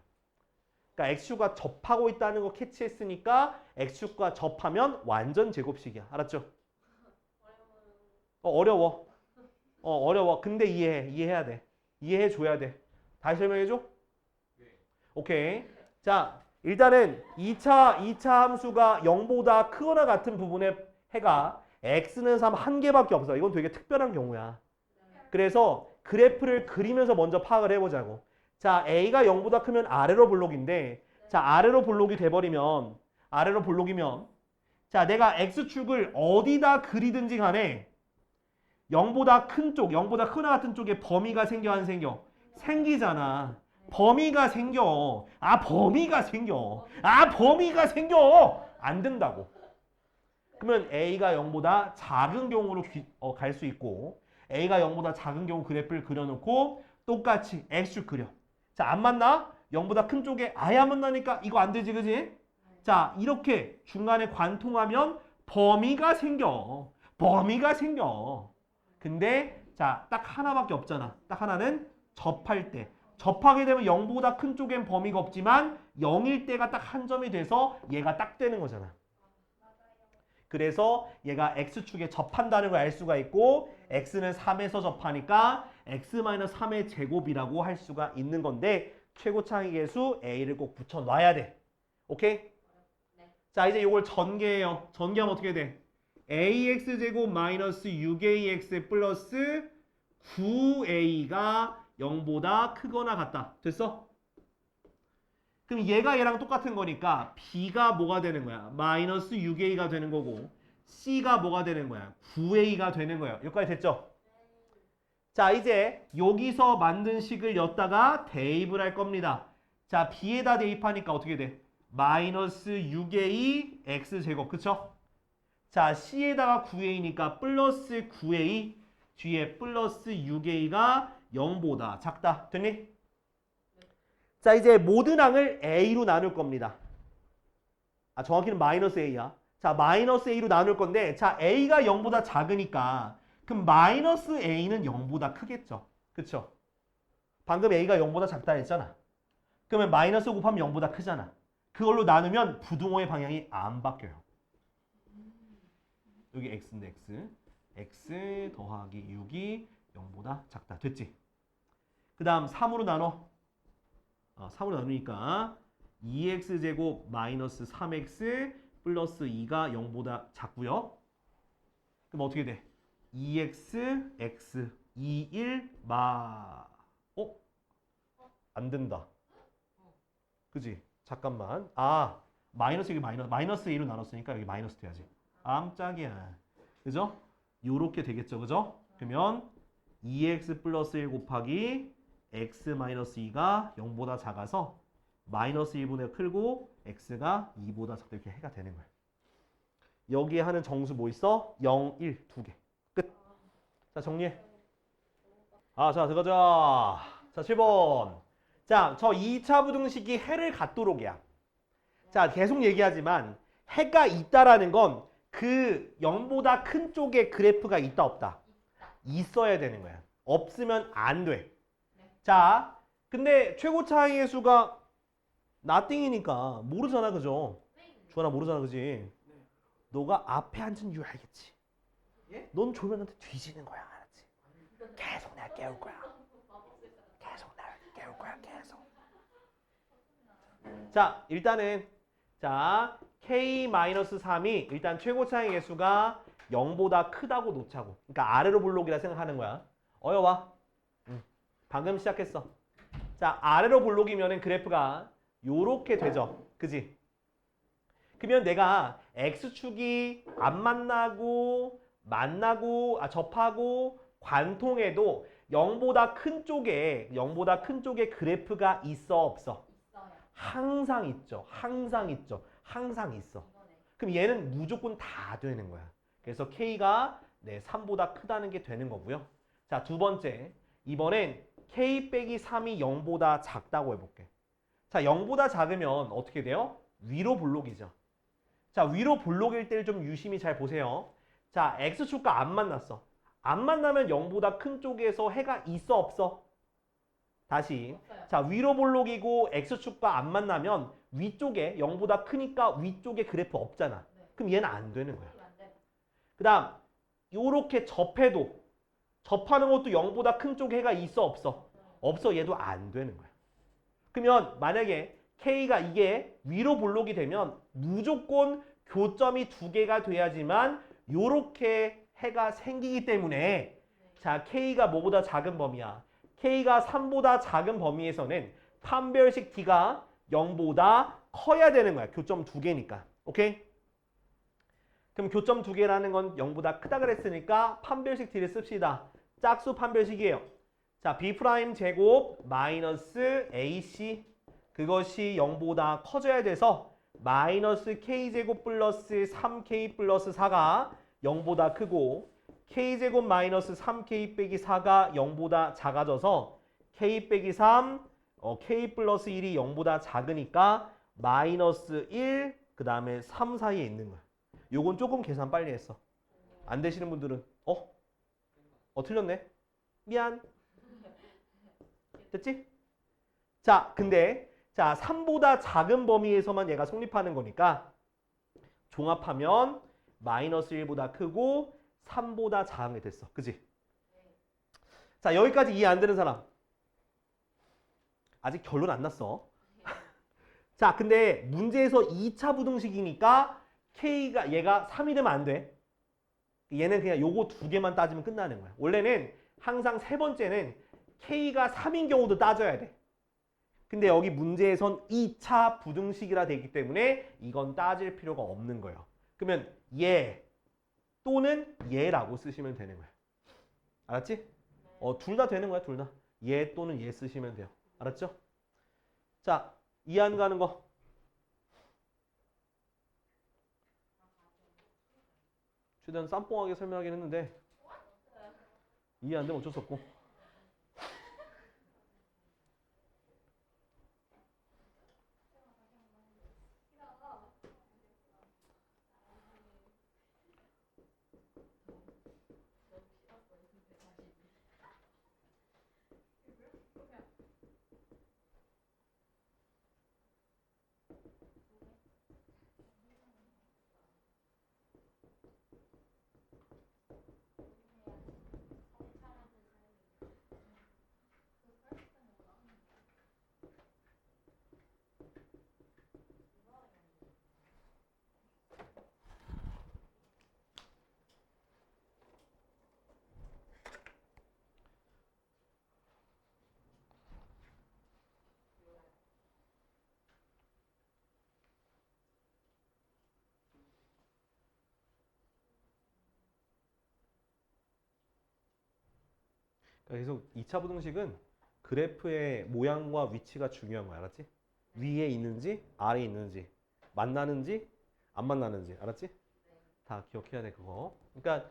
그러니까 x축과 접하고 있다는 거 캐치했으니까 x축과 접하면 완전 제곱식이야. 알았죠? 어려워. 어려워. 근데 이해해야 돼. 이해해줘야 돼. 다시 설명해줘? 오케이. 자, 일단은 2차 함수가 0보다 크거나 같은 부분의 해가 x는 3 한 개밖에 없어. 이건 되게 특별한 경우야. 그래서 그래프를 그리면서 먼저 파악을 해보자고. 자, a가 0보다 크면 아래로 볼록인데 자, 아래로 볼록이면 자, 내가 x축을 어디다 그리든지 간에 0보다 큰 쪽, 0보다 크거나 같은 쪽에 범위가 생겨 안 생겨? 생기잖아. 범위가 생겨. 범위가 생겨. 안 된다고. 그러면 a가 0보다 작은 경우로 갈 수 있고 a가 0보다 작은 경우 그래프를 그려놓고 똑같이 x축 그려. 자, 안 맞나? 0보다 큰 쪽에 아예 안 만나니까 이거 안 되지, 그지? 자, 이렇게 중간에 관통하면 범위가 생겨. 근데 자, 딱 하나밖에 없잖아. 딱 하나는 접할 때. 접하게 되면 0보다 큰 쪽엔 범위가 없지만 0일 때가 딱 한 점이 돼서 얘가 딱 되는 거잖아. 그래서 얘가 x축에 접한다는 걸 알 수가 있고 x는 3에서 접하니까 x-3의 제곱이라고 할 수가 있는 건데 최고차의 계수 a를 꼭 붙여놔야 돼. 오케이? 네. 자, 이제 이걸 전개해요. 전개하면 어떻게 돼? ax제곱 마이너스 6ax 플러스 9a가 0보다 크거나 같다. 됐어? 그럼 얘가 얘랑 똑같은 거니까 b가 뭐가 되는 거야? 마이너스 6a가 되는 거고 c가 뭐가 되는 거야? 9a가 되는 거야. 여기까지 됐죠? 자, 이제 여기서 만든 식을 엿다가 대입을 할 겁니다. 자, b에다 대입하니까 어떻게 돼? 마이너스 6a x제곱. 그쵸? 자, c에다가 9a니까 플러스 9a 뒤에 플러스 6a가 0보다 작다. 됐니? 자, 이제 모든 항을 a로 나눌 겁니다. 정확히는 마이너스 a야. 자, 마이너스 a로 나눌 건데 자, a가 0보다 작으니까 그럼 마이너스 a는 0보다 크겠죠. 그쵸? 방금 a가 0보다 작다 했잖아. 그러면 마이너스 곱하면 0보다 크잖아. 그걸로 나누면 부등호의 방향이 안 바뀌어요. 여기 x인데 x 더하기 6이 0보다 작다. 됐지? 그 다음 3으로 나눠. 3으로 나누니까 2x제곱 마이너스 3x 플러스 2가 0보다 작고요. 그럼 어떻게 돼? 2x, x, 2, 1, 마. 안 된다. 그지? 잠깐만. 아, 마이너스 여기 마이너스 1로 나눴으니까 여기 마이너스 돼야지. 깜짝이야. 그죠? 요렇게 되겠죠. 그죠? 그러면 2x 플러스 1 곱하기 x 마이너스 2가 0보다 작아서 마이너스 1보다 크고 x가 2보다 작다 이렇게 해가 되는 거야. 여기에 하는 정수 뭐 있어? 0, 1 두 개. 끝. 자, 정리해. 자, 들어가자. 자, 7번. 자, 저 2차 부등식이 해를 갖도록이야. 자, 계속 얘기하지만 해가 있다라는 건 그 0보다 큰 쪽에 그래프가 있다 없다? 있어야 되는 거야. 없으면 안 돼. 자, 근데 최고 차이의 수가 nothing이니까 모르잖아, 그죠? 주하나 모르잖아, 그지? 너가 앞에 앉은 이유 알겠지? 예? 넌 조면한테 뒤지는 거야, 알았지? 계속 날 깨울 거야. 계속 날 깨울 거야, 계속. 자, 일단은 자 K-3이 일단 최고 차이 개수가 0보다 크다고 놓자고. 그러니까 아래로 볼록이라 생각하는 거야. 어여와. 방금 시작했어. 자, 아래로 볼록이면은 그래프가 요렇게 되죠. 그지? 그러면 내가 X축이 안 만나고 접하고 관통해도 0보다 큰 쪽에 그래프가 있어 없어? 있어요. 항상 있죠. 항상 있죠. 항상 있어. 이거네. 그럼 얘는 무조건 다 되는 거야. 그래서 K가 3보다 크다는 게 되는 거고요. 자, 두 번째. 이번엔 K 빼기 3이 0보다 작다고 해볼게. 자, 0보다 작으면 어떻게 돼요? 위로 볼록이죠. 자, 위로 볼록일 때를 좀 유심히 잘 보세요. 자, X축과 안 만났어. 안 만나면 0보다 큰 쪽에서 해가 있어 없어? 다시. 없어요. 자, 위로 볼록이고 X축과 안 만나면 위쪽에 0보다 크니까 위쪽에 그래프 없잖아. 네. 그럼 얘는 안 되는 거야. 안 돼. 그 다음 요렇게 접해도 접하는 것도 0보다 큰 쪽에 해가 있어 없어? 없어. 얘도 안 되는 거야. 그러면 만약에 K가 이게 위로 볼록이 되면 무조건 교점이 두 개가 돼야지만 요렇게 해가 생기기 때문에 자, K가 뭐보다 작은 범위야? K가 3보다 작은 범위에서는 판별식 T가 0보다 커야 되는 거야. 교점 두 개니까. 오케이? 그럼 교점 두 개라는 건 0보다 크다 그랬으니까 판별식 T를 씁시다. 짝수 판별식이에요. 자, B' 제곱 마이너스 AC 그것이 0보다 커져야 돼서 마이너스 K제곱 플러스 3K 플러스 4가 0보다 크고 K제곱 마이너스 3K 빼기 4가 0보다 작아져서 K 빼기 3, K 플러스 1이 0보다 작으니까 마이너스 1, 그 다음에 3 사이에 있는 거야. 요건 조금 계산 빨리 했어. 안 되시는 분들은 틀렸네. 미안. 됐지? 자, 근데 자 3보다 작은 범위에서만 얘가 성립하는 거니까 종합하면 마이너스 1보다 크고 3보다 작은 게 됐어. 그지? 자, 여기까지 이해 안 되는 사람. 아직 결론 안 났어. 자, 근데 문제에서 2차 부등식이니까 K가 얘가 3이 되면 안 돼. 얘는 그냥 요거 두 개만 따지면 끝나는 거야. 원래는 항상 세 번째는 K가 3인 경우도 따져야 돼. 근데 여기 문제에선 2차 부등식이라 되기 때문에 이건 따질 필요가 없는 거예요. 그러면 얘 또는 얘라고 쓰시면 되는 거야. 알았지? 둘 다 되는 거야, 둘 다. 얘 또는 얘 쓰시면 돼요. 알았죠? 자, 이해 안 가는 거. 최대한 쌈뽕하게 설명하긴 했는데 이해 안 되면 어쩔 수 없고. 계속 2차 부등식은 그래프의 모양과 위치가 중요한 거야. 알았지? 위에 있는지 아래에 있는지 만나는지 안 만나는지 알았지? 다 기억해야 돼 그거. 그러니까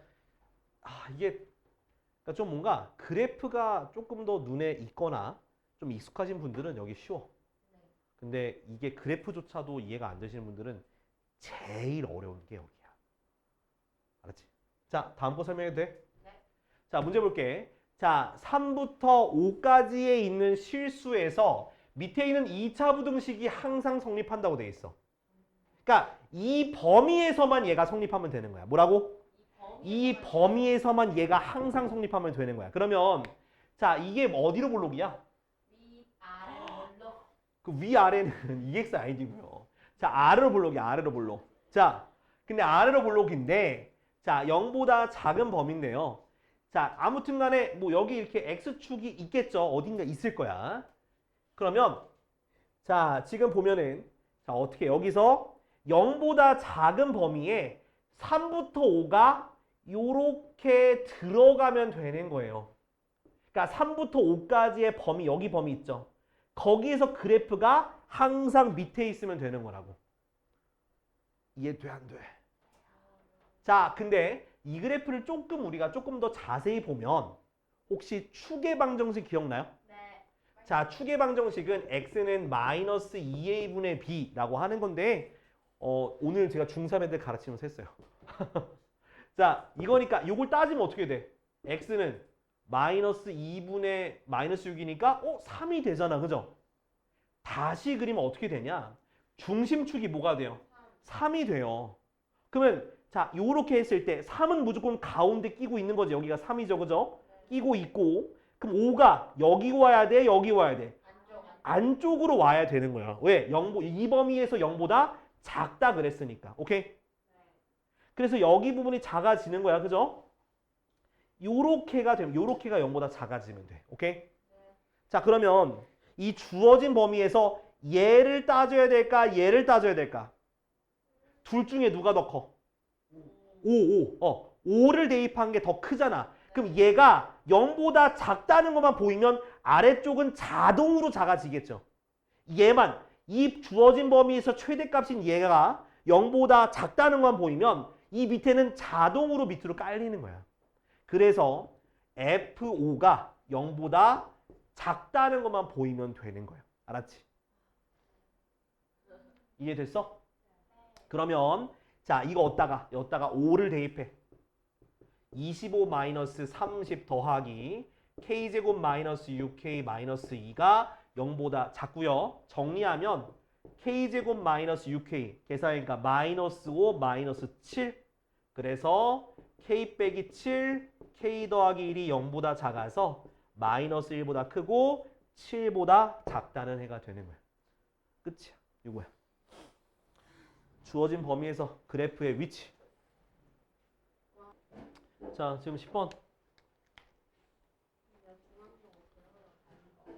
이게 그러니까 좀 뭔가 그래프가 조금 더 눈에 익거나 좀 익숙하신 분들은 여기 쉬워. 근데 이게 그래프조차도 이해가 안 되시는 분들은 제일 어려운 게 여기야. 알았지? 자, 다음 거 설명해도 돼? 네. 자, 문제 볼게. 자, 3부터 5까지에 있는 실수에서 밑에 있는 2차 부등식이 항상 성립한다고 돼 있어. 그러니까 이 범위에서만 얘가 성립하면 되는 거야. 뭐라고? 이 범위에서만 얘가 항상 성립하면 되는 거야. 그러면 자, 이게 어디로 볼록이야? 위 아래 물로. 그 위아래는 EX 아이디고요. 자, 아래로 볼록이야. 아래로 볼록. 자, 근데 아래로 볼록인데 자, 0보다 작은 범위인데요. 자, 아무튼 간에 뭐 여기 이렇게 X축이 있겠죠. 어딘가 있을 거야. 그러면 자, 지금 보면은 자, 어떻게 여기서 0보다 작은 범위에 3부터 5가 요렇게 들어가면 되는 거예요. 그러니까 3부터 5까지의 범위, 여기 범위 있죠. 거기에서 그래프가 항상 밑에 있으면 되는 거라고. 이해돼 안 돼? 자, 근데 이 그래프를 우리가 조금 더 자세히 보면 혹시 축의 방정식 기억나요? 네. 자, 축의 방정식은 x는 마이너스 2a분의 b라고 하는 건데 오늘 제가 중3 애들 가르치면서 했어요. 자, 이거니까 이걸 따지면 어떻게 돼? x는 마이너스 2분의 마이너스 6이니까 3이 되잖아. 그죠? 다시 그리면 어떻게 되냐? 중심축이 뭐가 돼요? 3이 돼요. 그러면 자, 요렇게 했을 때 3은 무조건 가운데 끼고 있는 거지. 여기가 3이죠. 그죠? 끼고 있고 그럼 5가 여기 와야 돼? 여기 와야 돼? 안쪽으로 와야 되는 거야. 왜? 이 범위에서 0보다 작다 그랬으니까. 오케이? 그래서 여기 부분이 작아지는 거야. 그죠? 요렇게가 되면 요렇게가 0보다 작아지면 돼. 오케이? 자, 그러면 이 주어진 범위에서 얘를 따져야 될까? 얘를 따져야 될까? 둘 중에 누가 더 커? 5를 대입한 게 더 크잖아. 그럼 얘가 0보다 작다는 것만 보이면 아래쪽은 자동으로 작아지겠죠. 얘만 이 주어진 범위에서 최대값인 얘가 0보다 작다는 것만 보이면 이 밑에는 자동으로 밑으로 깔리는 거야. 그래서 F5가 0보다 작다는 것만 보이면 되는 거야. 알았지? 이해됐어? 그러면 자, 이거 여기다가 5를 대입해. 25 마이너스 30 더하기 k제곱 마이너스 6k 마이너스 2가 0보다 작고요. 정리하면 k제곱 마이너스 6k 계산하니까 마이너스 5 마이너스 7 그래서 k 빼기 7 k 더하기 1이 0보다 작아서 마이너스 1보다 크고 7보다 작다는 해가 되는 거야. 끝이야. 이거야. 주어진 범위에서 그래프의 위치. 자, 지금 10번.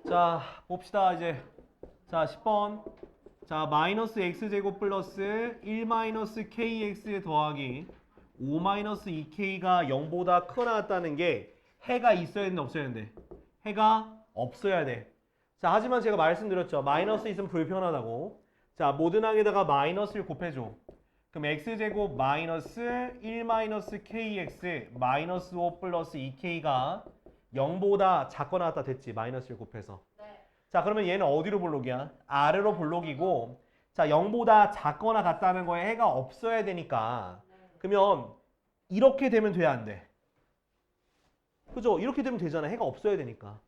자, 봅시다, 이제. 자, 10번. 자, 마이너스 x제곱 플러스 1 마이너스 kx 더하기 5 마이너스 2k가 0보다 크거나 같다는 게 해가 있어야 되는데 없어야 되는데? 해가 없어야 돼. 자, 하지만 제가 말씀드렸죠. 마이너스 있으면 불편하다고. 자, 모든 항에다가 마이너스를 곱해줘. 그럼 x제곱 마이너스 1 마이너스 kx 마이너스 5 플러스 2k가 0보다 작거나 같다 됐지. 마이너스를 곱해서. 네. 자, 그러면 얘는 어디로 볼록이야? 아래로 볼록이고 자, 0보다 작거나 같다는 거에 해가 없어야 되니까 그러면 이렇게 되면 돼야 안 돼? 그죠? 이렇게 되면 되잖아. 해가 없어야 되니까.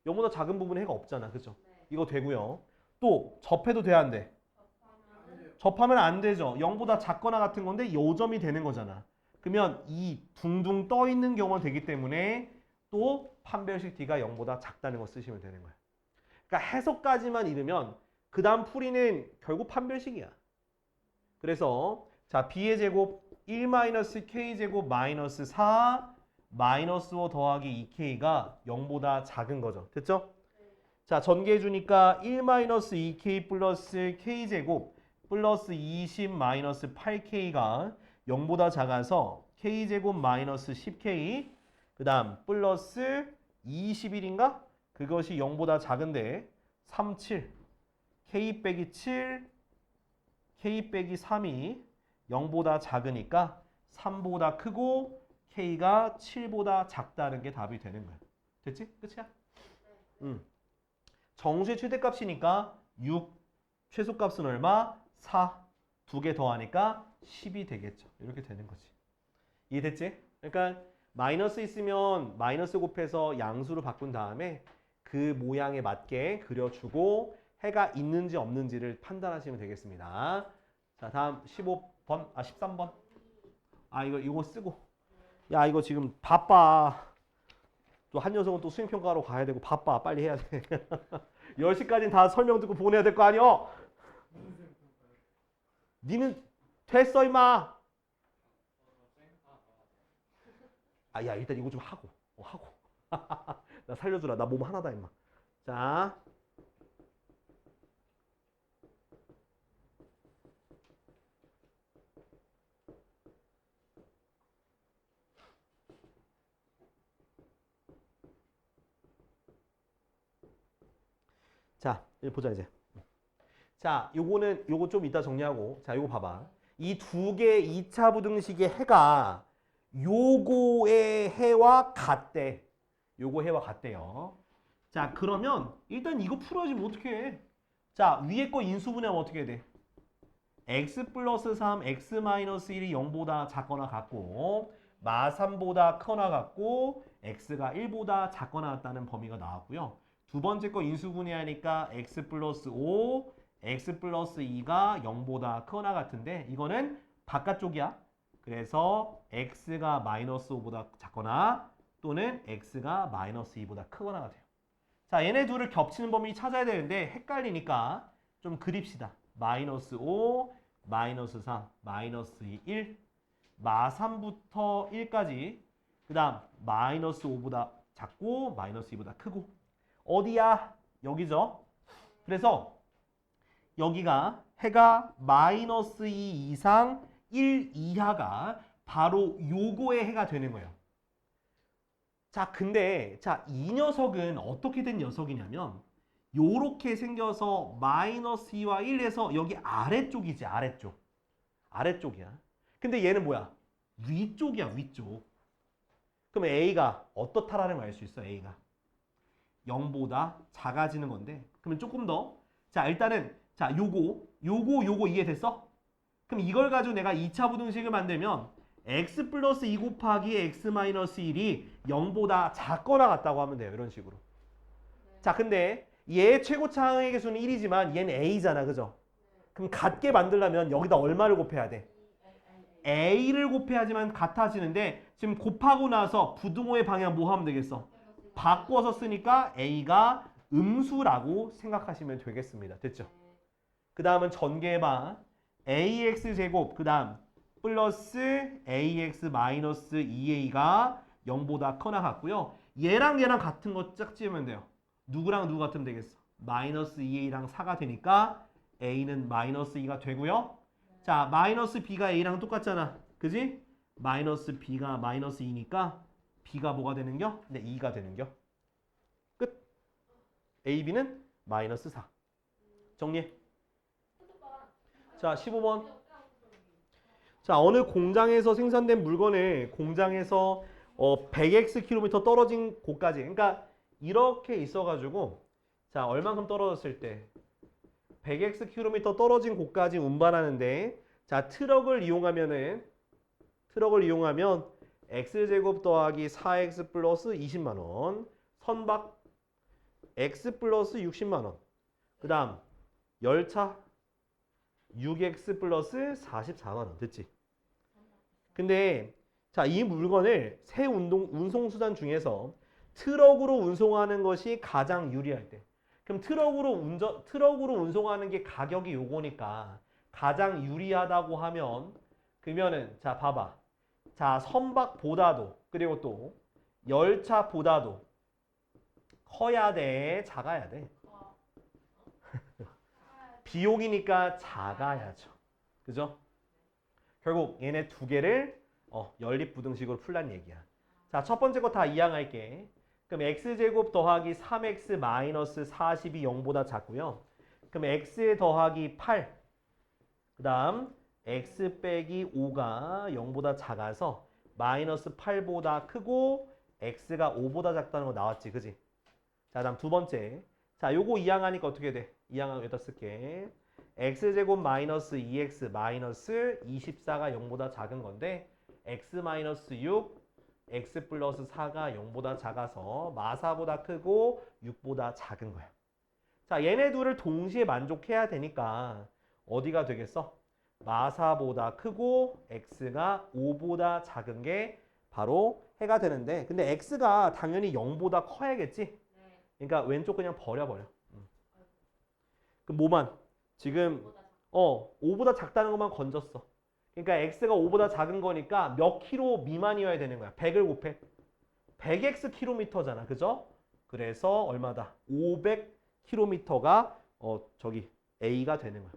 0보다 작은 부분에 해가 없잖아. 그죠? 이거 되고요. 또 접해도 돼야 안 돼? 접하면 안 되죠. 0보다 작거나 같은 건데 요점이 되는 거잖아. 그러면 이 둥둥 떠 있는 경우가 되기 때문에 또 판별식 D가 0보다 작다는 거 쓰시면 되는 거야. 그러니까 해석까지만 잃으면 그 다음 풀이는 결국 판별식이야. 그래서 자, B의 제곱 1-K제곱 마이너스 4 마이너스 5 더하기 2K가 0보다 작은 거죠. 됐죠? 자, 전개해 주니까 1-2K 플러스 K제곱 플러스 20 마이너스 8K가 0보다 작아서 K제곱 마이너스 10K 그 다음 플러스 21인가? 그것이 0보다 작은데 3, 7. K 빼기 7, K 빼기 3이 0보다 작으니까 3보다 크고 K가 7보다 작다는 게 답이 되는 거야. 됐지? 끝이야? 정수의 최대값이니까 6, 최소값은 얼마? 4. 두 개 더하니까 10이 되겠죠. 이렇게 되는 거지. 이해됐지? 그러니까 마이너스 있으면 마이너스 곱해서 양수로 바꾼 다음에 그 모양에 맞게 그려주고 해가 있는지 없는지를 판단하시면 되겠습니다. 자, 다음 15번, 13번. 이거 쓰고. 야, 이거 지금 바빠. 또 한 녀석은 또 수행평가하러 가야 되고 바빠. 빨리 해야 돼. 10시까지는 다 설명 듣고 보내야 될 거 아니여? 니는 됐어, 임마. 야, 일단 이거 좀 하고. 하고. 나 살려주라. 나 몸 하나다, 임마. 자. 자, 이거 보자, 이제. 자, 요거 좀 이따 정리하고. 자, 요거 봐봐. 이 두 개 2차 부등식의 해가 요거의 해와 같대. 요거 해와 같대요. 자, 그러면 일단 이거 풀어지면 어떻게 해? 자, 위에 거 인수분해하면 어떻게 해야 돼? x 플러스 3, x 마이너스 1이 0보다 작거나 같고 마3보다 크거나 같고 x가 1보다 작거나 같다는 범위가 나왔고요. 두 번째 거 인수분해하니까 x 플러스 5, x 플러스 2가 0보다 크거나 같은데 이거는 바깥쪽이야. 그래서 x가 마이너스 5보다 작거나 또는 x가 마이너스 2보다 크거나 같아요. 자, 얘네 둘을 겹치는 범위 찾아야 되는데 헷갈리니까 좀 그립시다. 마이너스 5, 마이너스 3, 마이너스 2, 1, 마3부터 1까지 그 다음 마이너스 5보다 작고 마이너스 2보다 크고 어디야? 여기죠. 그래서 여기가 해가 마이너스 2 이상 1 이하가 바로 요거의 해가 되는 거예요. 자, 근데 이 녀석은 어떻게 된 녀석이냐면 요렇게 생겨서 마이너스 2와 1에서 여기 아래쪽이지, 아래쪽. 아래쪽이야. 근데 얘는 뭐야? 위쪽이야, 위쪽. 그럼 A가 어떻다라는 걸 알 수 있어, A가. 0보다 작아지는 건데 그러면 조금 더 자, 일단은 자, 요거 이해됐어? 그럼 이걸 가지고 내가 2차 부등식을 만들면 x 플러스 2 곱하기 x 마이너스 1이 0보다 작거나 같다고 하면 돼요. 이런 식으로. 자, 근데 얘 최고차항의 개수는 1이지만 얘는 a잖아. 그죠? 그럼 같게 만들려면 여기다 얼마를 곱해야 돼? a를 곱해야지만 같아지는데 지금 곱하고 나서 부등호의 방향 뭐 하면 되겠어? 바꿔서 쓰니까 a가 음수라고 생각하시면 되겠습니다. 됐죠? 그 다음은 전개해봐. ax 제곱 그 다음 플러스 ax 마이너스 2a가 0보다 커나 같고요. 얘랑 같은 거 짝 지으면 돼요. 누구랑 누구 같으면 되겠어? 마이너스 2a랑 4가 되니까 a는 마이너스 2가 되고요. 자, 마이너스 b가 a랑 똑같잖아. 그지? 마이너스 b가 마이너스 2니까 b가 뭐가 되는겨? 네, 2가 되는겨. 끝. a, b는 마이너스 4. 정리해. 자, 15번. 자, 어느 공장에서 생산된 물건을 공장에서 100x 킬로미터 떨어진 곳까지. 그러니까 이렇게 있어가지고 자, 얼만큼 떨어졌을 때 100x 킬로미터 떨어진 곳까지 운반하는데 자, 트럭을 이용하면 x제곱 더하기 4x 플러스 20만 원, 선박 x 플러스 60만 원, 그 다음 열차 6x 플러스 44만 원. 됐지? 근데 자, 이 물건을 새 운송수단 중에서 트럭으로 운송하는 것이 가장 유리할 때. 그럼 트럭으로 운송하는 게 가격이 요거니까 가장 유리하다고 하면 그러면은 자, 봐봐. 자, 선박보다도 그리고 또 열차보다도 커야 돼, 작아야 돼? 비용이니까 작아야죠. 그죠? 결국 얘네 두 개를 연립부등식으로 풀란 얘기야. 자, 첫 번째 거 다 이항할게. 그럼 x제곱 더하기 3x 마이너스 40이 0보다 작고요. 그럼 x 더하기 8, 그 다음 x 빼기 5가 0보다 작아서 마이너스 8보다 크고 x가 5보다 작다는 거 나왔지, 그지? 자, 다음 두 번째. 자, 요거 이항하니까 어떻게 돼? 이항 여기다 쓸게. x제곱 마이너스 2x 마이너스 24가 0보다 작은 건데 x 마이너스 6, x 플러스 4가 0보다 작아서 마사보다 크고 6보다 작은 거야. 자, 얘네 둘을 동시에 만족해야 되니까 어디가 되겠어? 마사보다 크고 x가 5보다 작은 게 바로 해가 되는데, 근데 x가 당연히 0보다 커야겠지? 네. 그러니까 왼쪽 그냥 버려버려. 그럼 뭐만? 지금 보다 작- 5보다 작다는 것만 건졌어. 그러니까 x가 5보다 작은 거니까 몇 킬로 미만이어야 되는 거야. 100을 곱해. 100x 킬로미터잖아. 그죠? 그래서 얼마다? 500km가 저기 A가 되는 거야.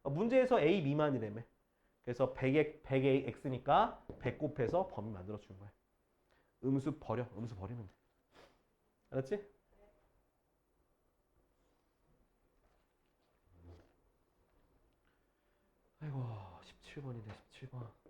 문제에서 A 미만이라며. 그래서 100x니까 100 곱해서 범위 만들어 주는 거야. 음수 버려. 음수 버리면 돼. 알았지? 아이고 17번이네 17번.